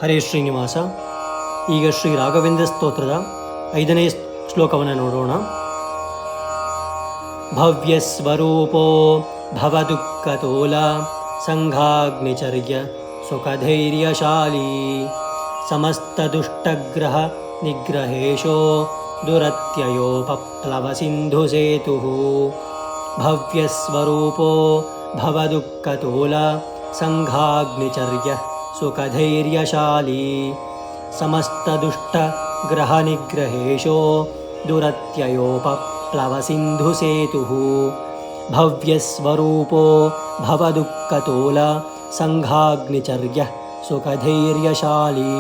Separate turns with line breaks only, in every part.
ಹರೇ ಶ್ರೀನಿವಾಸ. ಈಗ ಶ್ರೀ ರಾಘವೇಂದ್ರ ಸ್ತೋತ್ರದ 5ನೇ ಶ್ಲೋಕವನ್ನು ನೋಡೋಣ. ಭವ್ಯಸ್ವರೂಪೋ ಭವದುಃಖತೋಲ ಸಂಘಾಗ್ನಿಚರ್ಯ ಸುಖಧೈರ್ಯಶಾಲಿ ಸಮಸ್ತದುಷ್ಟಗ್ರಹ ನಿಗ್ರಹೇಶೋ ದುರತ್ಯಯೋಪಪ್ಲವಸಿಂಧುಸೇತುಃ. ಭವ್ಯಸ್ವರೂಪೋ ಭವದುಃಖತೋಲ ಸಂಘಾಗ್ನಿಚರ್ಯ ಸುಖಧೈರ್ಯಶಾಲಿ ಸಮಸ್ತದುಷ್ಟಗ್ರಹನಿಗ್ರಹೇಶೋ ದುರತ್ಯಯೋಪಪ್ಲವಸಿಂಧುಸೇತುಃ. ಭವ್ಯಸ್ವರೂಪೋ ಭವದುಃಖತೋಲ ಸಂಘಾಗ್ನಿಚರ್ಯ ಸುಖಧೈರ್ಯಶಾಲಿ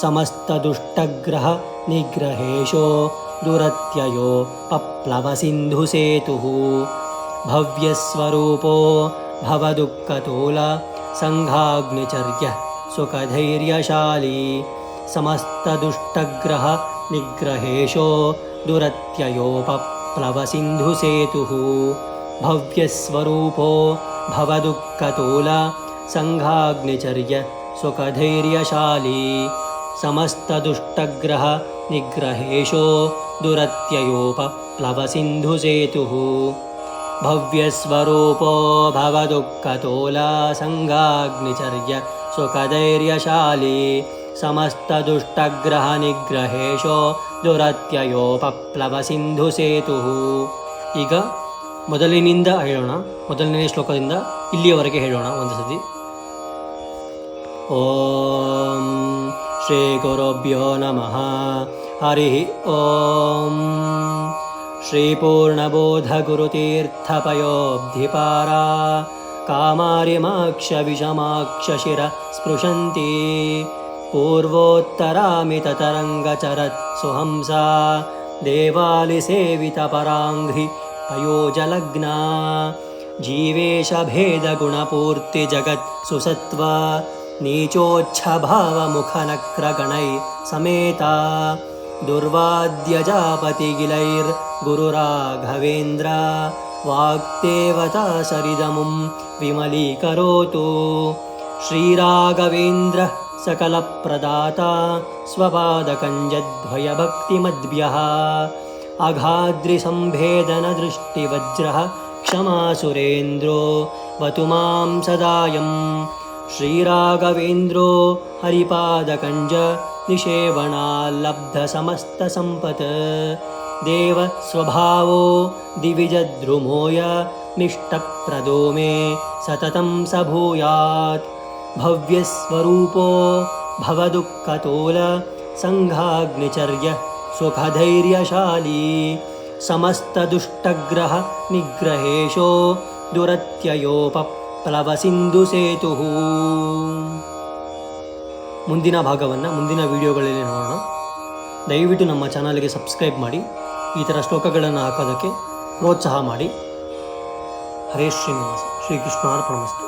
ಸಮಸ್ತದುಷ್ಟಗ್ರಹನಿಗ್ರಹೇಶೋ ದುರತ್ಯಯೋಪಪ್ಲವಸಿಂಧುಸೇತುಃ. ಭವ್ಯಸ್ವರೂಪೋ ಭವದುಃಖತೋಲ ಸಂಘಾಗ್ನಿಚರ್ಯ ಸುಖಧೈರ್ಯಶಾಲಿ ಸಮಸ್ತದುಷ್ಟಗ್ರಹ ನಿಗ್ರಹೇಶೋ ದುರತ್ಯಯೋಪಪ್ಲವಸಿಂಧುಸೇತುಃ. ಭವ್ಯಸ್ವರೂಪೋ ಭವದುಃಖತೋಲ ಸಂಘಾಗ್ನಿಚರ್ಯ ಸುಖಧೈರ್ಯಶಾಲಿ ಸಮಸ್ತದುಷ್ಟಗ್ರಹ ನಿಗ್ರಹೇಶೋ ದುರತ್ಯಯೋಪಪ್ಲವಸಿಂಧುಸೇತುಃ. ಭವ್ಯಸ್ವರೂಪೋ ಭವದುಃಖತೋಲ ಸಂಘಾಗ್ನಿಚರ್ಯ ಸುಖಧೈರ್ಯಶಾಲಿ ಸಮಸ್ತದುಷ್ಟಗ್ರಹ ನಿಗ್ರಹೇಶೋ ದುರತ್ಯಯೋಪಪ್ಲವಸಿಂಧುಸೇತುಃ. ಈಗ ಮೊದಲಿನಿಂದ ಹೇಳೋಣ. ಮೊದಲನೇ ಶ್ಲೋಕದಿಂದ ಇಲ್ಲಿಯವರೆಗೆ ಹೇಳೋಣ ಒಂದು ಸತಿ. ಓಂ ಶ್ರೀ ಗುರುಭ್ಯೋ ನಮಃ. ಹರಿ ಓಂ. ಶ್ರೀಪೂರ್ಣಬೋಧಗುರುತೀರ್ಥಪಯೋಬ್ಧಿಪಾರ ಕಾಮಾರಿಮಾಕ್ಷವಿಷಮಾಕ್ಷಶಿರ ಸ್ಪೃಶಂತಿ ಪೂರ್ವೋತ್ತರಾಮಿತತರಂಗಚರತ್ ಸುಹಂಸಾ ದೇವಾಲಿಸೇವಿತಪರಾಂಘ್ರಿ ಪಯೋಜಲಗ್ನಾ ಜೀವೇಶಭೇದಗುಣಪೂರ್ತಿಜಗತ್ ಸುಸತ್ವ ನೀಚೋಚ್ಛಭಾವಮುಖನಕ್ರಗಣೈ ಸಮೇತಾ ದುರ್ವಾದ್ಯಜಾಪತಿಗಿಲೈರ್ಗುರುರಾಘವೇಂದ್ರ ವಾಗ್ದೇವತಾ ಸರಿದಮುಂ ವಿಮಲೀಕರೋತು. ಶ್ರೀರಾಘವೇಂದ್ರ ಸಕಲಪ್ರದಾತಾ ಸ್ವಪಾದಕಂಜದ್ವಯಭಕ್ತಿಮದ್ಭ್ಯಃ ಅಘಾದ್ರಿಸಂಭೇದನದೃಷ್ಟಿವಜ್ರಃ ಕ್ಷಮಾಸುರೇಂದ್ರೋ ವತು ಮಾಂ ಸದಾಯಂ. ಶ್ರೀರಾಘವೇಂದ್ರೋ ಹರಿಪಾದಕಂಜ ನಿಷೇವಣಾಲ್ಲಬ್ಧಸಮಸ್ತಸಂಪತ್ ದೇವ ಸ್ವಭಾವೋ ದಿವಿಜದ್ರುಮೋಯ ನಿಷ್ಟಪ್ರದೋ ಮೇ ಸತತಂ ಸ ಭೂಯಾತ್. ಭವ್ಯಸ್ವರೂಪೋ ಭವದುಃಖತೋಲ ಸಂಘಾಗ್ನಿಚರ್ಯ ಸುಖಧೈರ್ಯಶಾಲಿ ಸಮಸ್ತದುಷ್ಟಗ್ರಹ ನಿಗ್ರಹೇಶೋ ದುರತ್ಯಯೋಪಪ್ಲವಸಿಂಧುಸೇತುಃ. ಮುಂದಿನ ಭಾಗವನ್ನು ಮುಂದಿನ ವಿಡಿಯೋಗಳಲ್ಲಿ ನೋಡೋಣ. ದಯವಿಟ್ಟು ನಮ್ಮ ಚಾನಲ್ಗೆ ಸಬ್ಸ್ಕ್ರೈಬ್ ಮಾಡಿ. ಈ ಥರ ಶ್ಲೋಕಗಳನ್ನು ಹಾಕೋದಕ್ಕೆ ಪ್ರೋತ್ಸಾಹ ಮಾಡಿ. ಹರೇ ಶ್ರೀನಿವಾಸ. ಶ್ರೀಕೃಷ್ಣಾರ್ಪಣಮಸ್ತು.